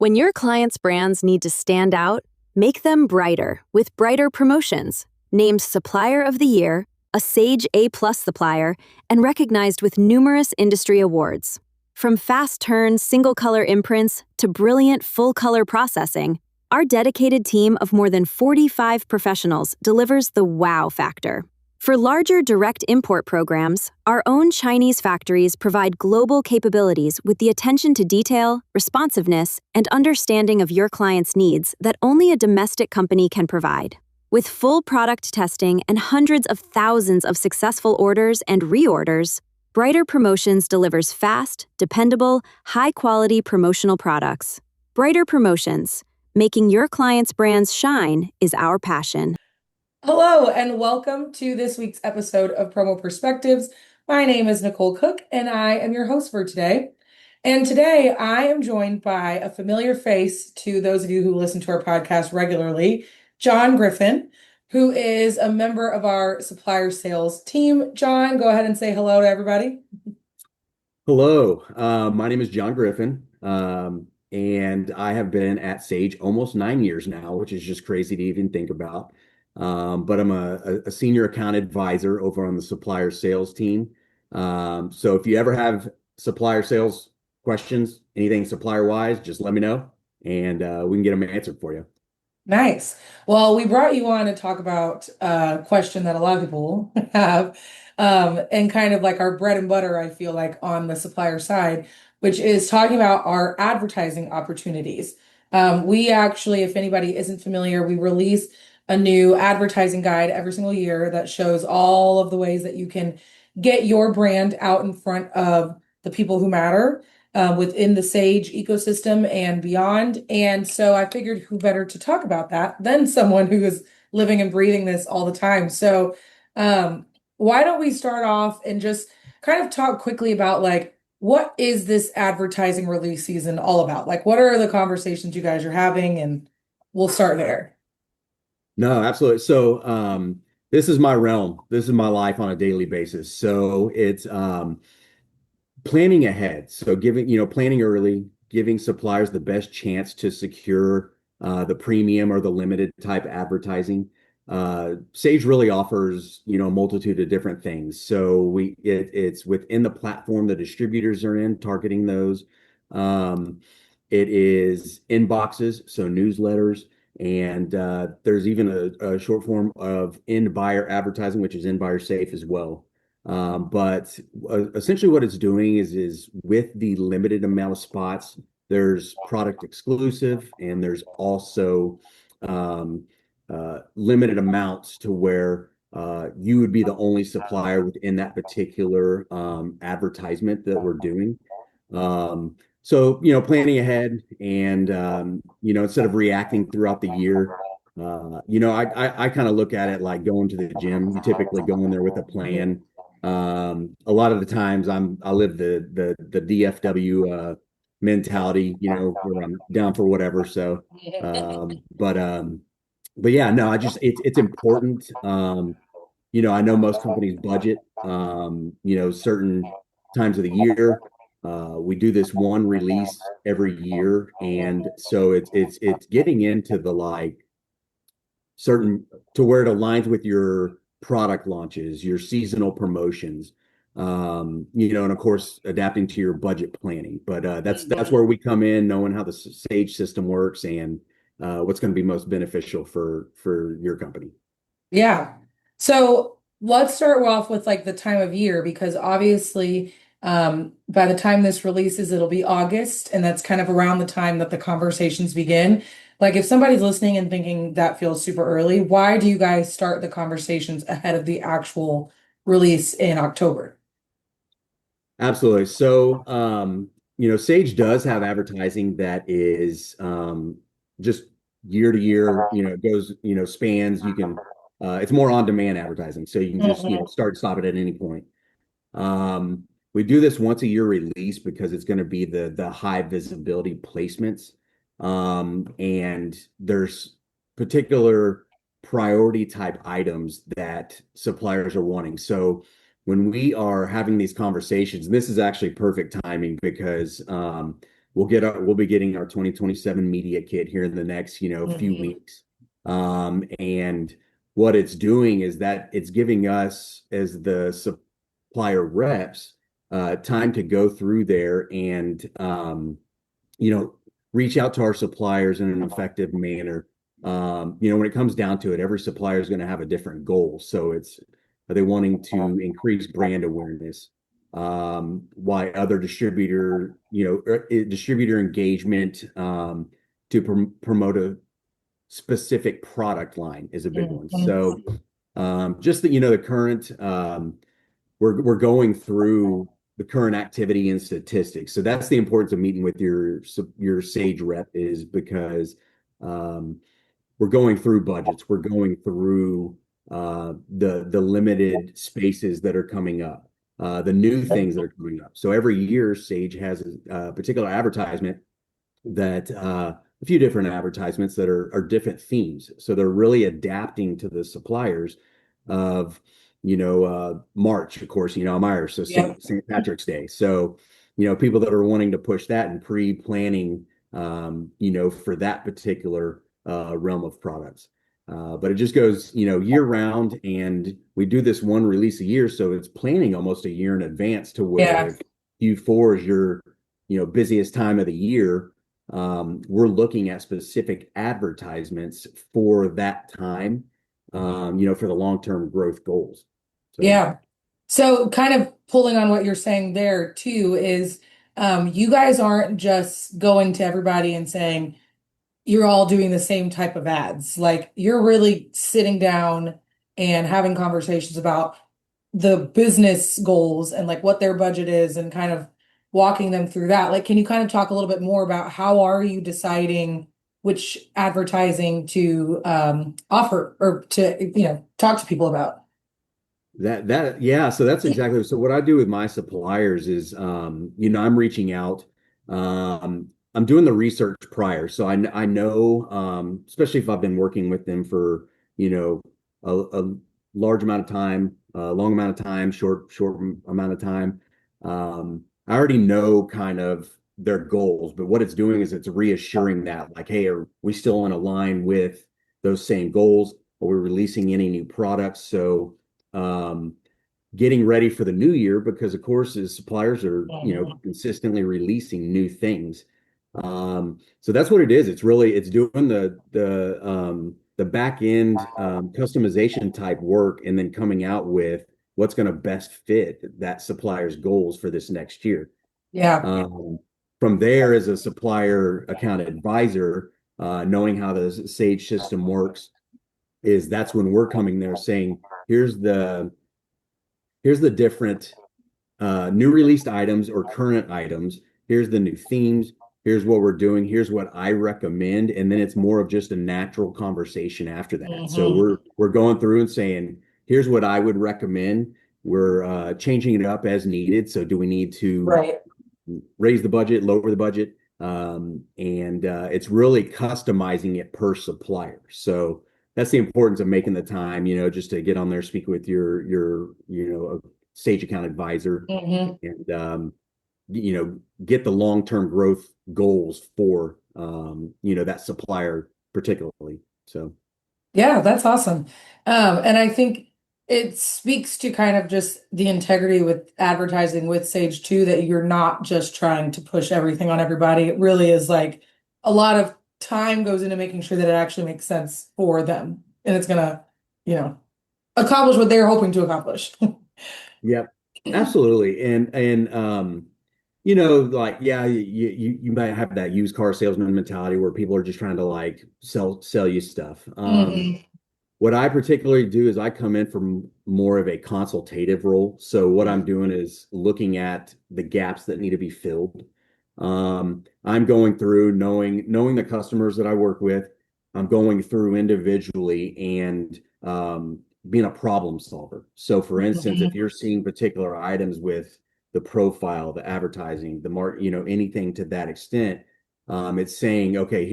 When your clients' brands need to stand out, make them brighter with brighter promotions. Named Supplier of the Year, a SAGE A+ supplier, and recognized with numerous industry awards. From fast-turn, single-color imprints to brilliant full-color processing, our dedicated team of more than 45 professionals delivers the wow factor. For larger direct import programs, our own Chinese factories provide global capabilities with the attention to detail, responsiveness, and understanding of your client's needs that only a domestic company can provide. With full product testing and hundreds of thousands of successful orders and reorders, Brighter Promotions delivers fast, dependable, high-quality promotional products. Brighter Promotions, making your clients' brands shine, is our passion. Hello, and welcome to this week's episode of Promo Perspectives. My name is Nicole Cook, and I am your host for today. And today I am joined by a familiar face to those of you who listen to our podcast regularly, John Griffin, who is a member of our supplier sales team. John, go ahead and say hello to everybody. Hello, my name is John Griffin, and I have been at Sage almost 9 years now, which is just crazy to even think about. But I'm a senior account advisor over on the supplier sales team. So if you ever have supplier sales questions, anything supplier wise, just let me know and we can get them answered for you. Nice. Well, we brought you on to talk about a question that a lot of people have, and kind of like our bread and butter, I feel like, on the supplier side, which is talking about our advertising opportunities. We actually, if anybody isn't familiar, we release a new advertising guide every single year that shows all of the ways that you can get your brand out in front of the people who matter within the Sage ecosystem and beyond. And so I figured who better to talk about that than someone who is living and breathing this all the time. So why don't we start off and just kind of talk quickly about like, what is this advertising release season all about? Like, what are the conversations you guys are having? And we'll start there. No, absolutely. So this is my realm. This is my life on a daily basis. So it's planning ahead. So planning early, giving suppliers the best chance to secure the premium or the limited type advertising. Sage really offers, a multitude of different things. So it's within the platform the distributors are in, targeting those. It is inboxes, so newsletters. And there's even a short form of end buyer advertising, which is end buyer safe as well. But essentially what it's doing is with the limited amount of spots, there's product exclusive and there's also limited amounts to where you would be the only supplier within that particular advertisement that we're doing. So, planning ahead and, instead of reacting throughout the year, I kind of look at it like going to the gym. You typically go in there with a plan. A lot of the times I live the DFW mentality, where I'm down for whatever. So, but yeah, no, it's important. I know most companies budget, certain times of the year. We do this one release every year, and so it's getting into the like certain to where it aligns with your product launches, your seasonal promotions, and of course adapting to your budget planning. But that's where we come in, knowing how the Sage system works and what's going to be most beneficial for your company. Yeah. So let's start off with like the time of year, because obviously by the time this releases, it'll be August, and that's kind of around the time that the conversations begin. Like if somebody's listening and thinking that feels super early, why do you guys start the conversations ahead of the actual release in October? Absolutely. So, Sage does have advertising that is just year to year, it goes, spans. You can, it's more on-demand advertising. So you can just, start, stop it at any point. We do this once a year release because it's going to be the high visibility placements. And there's particular priority type items that suppliers are wanting. So when we are having these conversations, and this is actually perfect timing because we'll be getting our 2027 media kit here in the next, few Mhm. weeks. And what it's doing is that it's giving us as the supplier reps time to go through there and you know, reach out to our suppliers in an effective manner. When it comes down to it, every supplier is going to have a different goal. So are they wanting to increase brand awareness? Why other distributor engagement to promote a specific product line is a big one. Mhm. So just the current we're going through the current activity and statistics. So that's the importance of meeting with your Sage rep is because um, we're going through budgets. We're going through the limited spaces that are coming up, the new things that are coming up. So every year, Sage has a particular advertisement that a few different advertisements that are different themes. So they're really adapting to the suppliers of, March, of course, I'm Irish, so Yep. St. Patrick's Day. So, people that are wanting to push that and pre-planning, for that particular realm of products. But it just goes, year round, and we do this one release a year, so it's planning almost a year in advance to where Yeah. if Q4 is your, busiest time of the year, we're looking at specific advertisements for that time, for the long-term growth goals. So Yeah. So kind of pulling on what you're saying there too is you guys aren't just going to everybody and saying you're all doing the same type of ads. Like you're really sitting down and having conversations about the business goals and like what their budget is and kind of walking them through that. Like, can you kind of talk a little bit more about how are you deciding which advertising to offer or to, talk to people about? yeah, so that's exactly so what I do with my suppliers is I'm reaching out. I'm doing the research prior. So I know especially if I've been working with them for, a large amount of time, a long amount of time, short amount of time. I already know kind of their goals, but what it's doing is it's reassuring that like, hey, are we still in a line with those same goals? Are we releasing any new products? So um, getting ready for the new year because of course as suppliers are Mhm. consistently releasing new things. So that's what it is. It's doing the back end customization type work and then coming out with what's going to best fit that supplier's goals for this next year. Yeah. um, from there as a supplier account advisor, knowing how the Sage system works is that's when we're coming there saying here's the different new released items or current items. Here's the new themes. Here's what we're doing. Here's what I recommend. And then it's more of just a natural conversation after that. So Hmm. we're going through and saying, here's what I would recommend. We're changing it up as needed. So do we need to Right. raise the budget, lower the budget? And it's really customizing it per supplier. So that's the importance of making the time, just to get on there, speak with your Sage account advisor, Hmm. and get the long-term growth goals for that supplier particularly. So Yeah, that's awesome. And I think it speaks to kind of just the integrity with advertising with Sage too, that you're not just trying to push everything on everybody. It really is like a lot of time goes into making sure that it actually makes sense for them. And it's gonna, you know, accomplish what they're hoping to accomplish. yep, absolutely. And like yeah, you might have that used car salesman mentality where people are just trying to like sell you stuff. Hmm. What I particularly do is I come in from more of a consultative role. So what I'm doing is looking at the gaps that need to be filled. I'm going through knowing the customers that I work with. I'm going through individually and being a problem solver. So for instance, if you're seeing particular items with the profile, the advertising, the anything to that extent, it's saying, okay,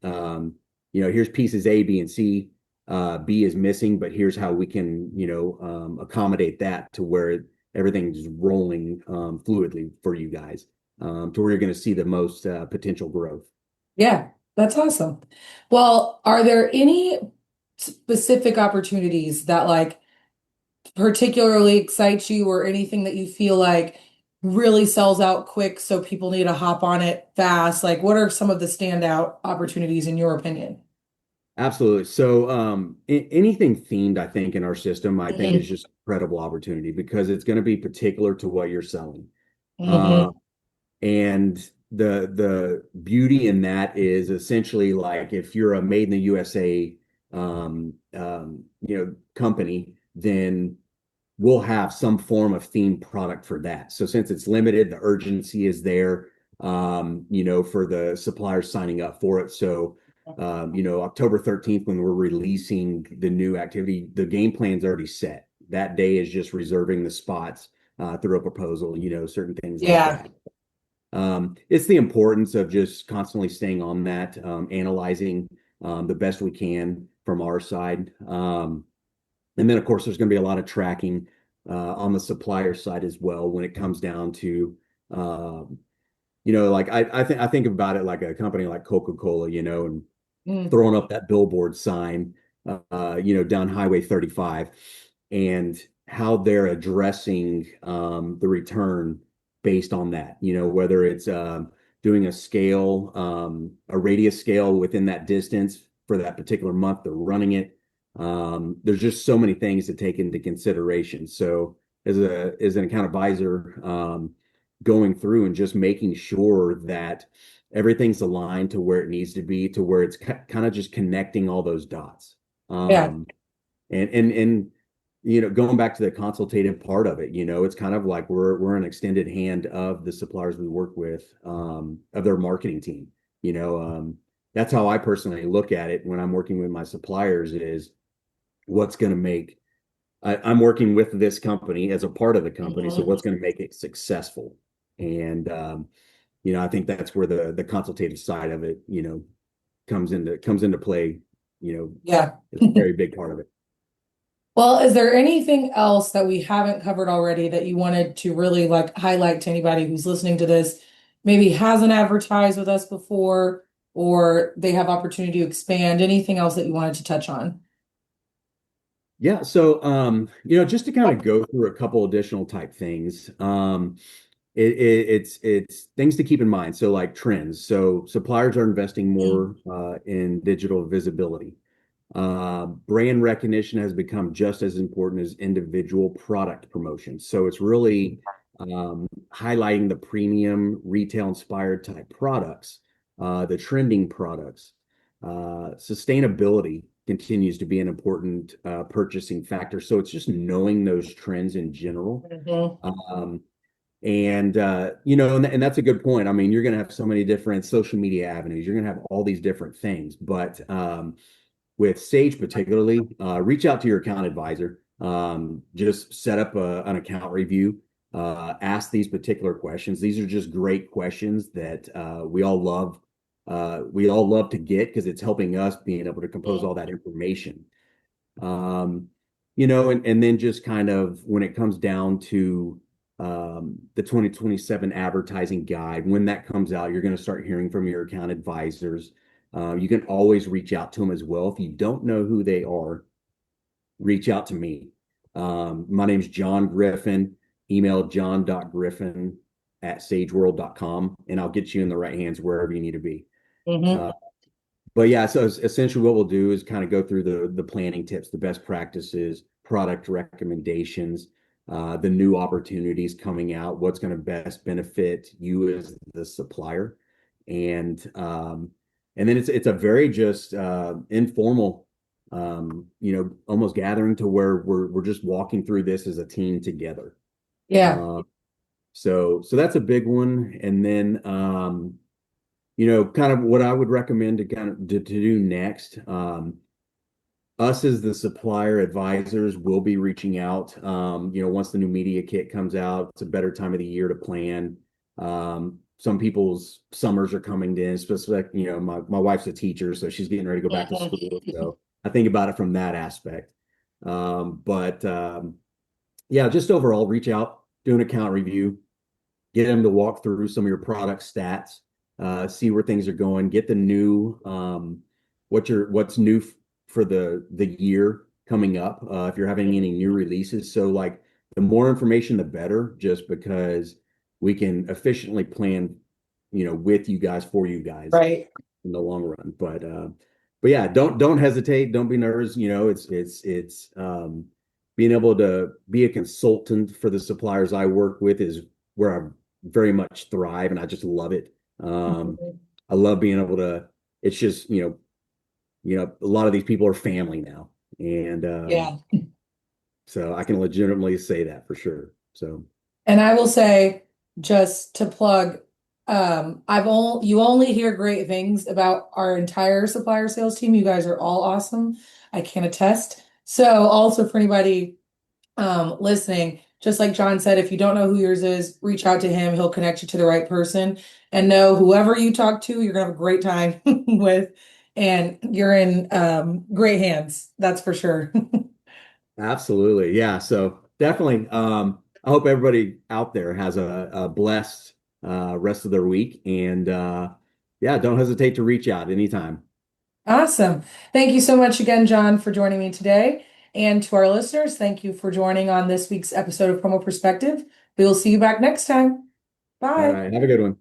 um, here's pieces A, B, and C. B is missing, but here's how we can, accommodate that to where everything's rolling fluidly for you guys. to where you're going to see the most potential growth. Yeah, that's awesome. Well, are there any specific opportunities that like particularly excites you or anything that you feel like really sells out quick so people need to hop on it fast? Like what are some of the standout opportunities in your opinion? Absolutely. So anything themed, I think, in our system, I think is Hmm. just incredible opportunity because it's going to be particular to what you're selling. Uh, Hmm. and the beauty in that is essentially like if you're a made in the USA company, then we'll have some form of themed product for that. So since it's limited, the urgency is there, for the suppliers signing up for it. So, October 13th, when we're releasing the new activity, the game plan's already set. That day is just reserving the spots through a proposal, certain things like Yeah. that. It's the importance of just constantly staying on that, analyzing the best we can from our side. And then, of course, there's going to be a lot of tracking on the supplier side as well when it comes down to, um, like I think about it like a company like Coca-Cola, and Mm. throwing up that billboard sign, down Highway 35, and how they're addressing the return based on that. Whether it's doing a radius scale within that distance for that particular month they're running it. There's just so many things to take into consideration. So as an account advisor, going through and just making sure that everything's aligned to where it needs to be, to where it's kind of just connecting all those dots. Yeah. And going back to the consultative part of it, it's kind of like we're an extended hand of the suppliers we work with, of their marketing team. That's how I personally look at it when I'm working with my suppliers is what's going to make I'm working with this company as a part of the company, so Mhm. what's going to make it successful? And I think that's where the consultative side of it, comes into play, Yeah. is a very big part of it. Well, is there anything else that we haven't covered already that you wanted to really like highlight to anybody who's listening to this, maybe hasn't advertised with us before, or they have opportunity to expand? Anything else that you wanted to touch on? Yeah, so just to kind of go through a couple additional type things. It's things to keep in mind. So like trends. So suppliers are investing more in digital visibility. Brand recognition has become just as important as individual product promotion. So it's really highlighting the premium retail inspired type products, the trending products. Sustainability continues to be an important purchasing factor. So it's just knowing those trends in general. Mhm. Um, and that's a good point. I mean, you're going to have so many different social media avenues. You're going to have all these different things, but with Sage particularly, reach out to your account advisor. Just set up an account review. Ask these particular questions. These are just great questions that we all love. We all love to get because it's helping us being able to compose all that information. Um, and then just kind of when it comes down to the 2027 advertising guide, when that comes out, you're going to start hearing from your account advisors. You can always reach out to them as well. If you don't know who they are, reach out to me. My name is John Griffin. Email john.griffin@sageworld.com, and I'll get you in the right hands wherever you need to be. Mhm. Uh, but yeah, so essentially what we'll do is kind of go through the planning tips, the best practices, product recommendations, the new opportunities coming out, what's going to best benefit you as the supplier. And and then it's a very just informal almost gathering to where we're just walking through this as a team together. Yeah. Uh, so that's a big one. And then kind of what I would recommend to do next. Us as the supplier advisors will be reaching out. Once the new media kit comes out, it's a better time of the year to plan. Some people's summers are coming in, especially, my wife's a teacher, so she's getting ready to go back to school. Mhm. So I think about it from that aspect. But yeah, just overall, reach out, do an account review, get them to walk through some of your product stats, see where things are going, get the new what's new for the year coming up, if you're having any new releases. So like the more information, the better, just because we can efficiently plan, with you guys, for you guys Right. in the long run. But yeah, don't hesitate. Don't be nervous. It's being able to be a consultant for the suppliers I work with is where I very much thrive, and I just love it. Mhm. I love being able to. It's just a lot of these people are family now, and Yeah. so I can legitimately say that for sure. So And I will say, just to plug, you only hear great things about our entire supplier sales team. You guys are all awesome. I can attest. So also for anybody listening, just like John said, if you don't know who yours is, reach out to him. He'll connect you to the right person, and know whoever you talk to, you're gonna have a great time with, and you're in great hands. That's for sure. absolutely, yeah. So definitely, I hope everybody out there has a blessed rest of their week, and yeah, don't hesitate to reach out anytime. Awesome. Thank you so much again, John, for joining me today. And to our listeners, thank you for joining on this week's episode of Promo Perspective. We will see you back next time. All Bye. right, have a good one.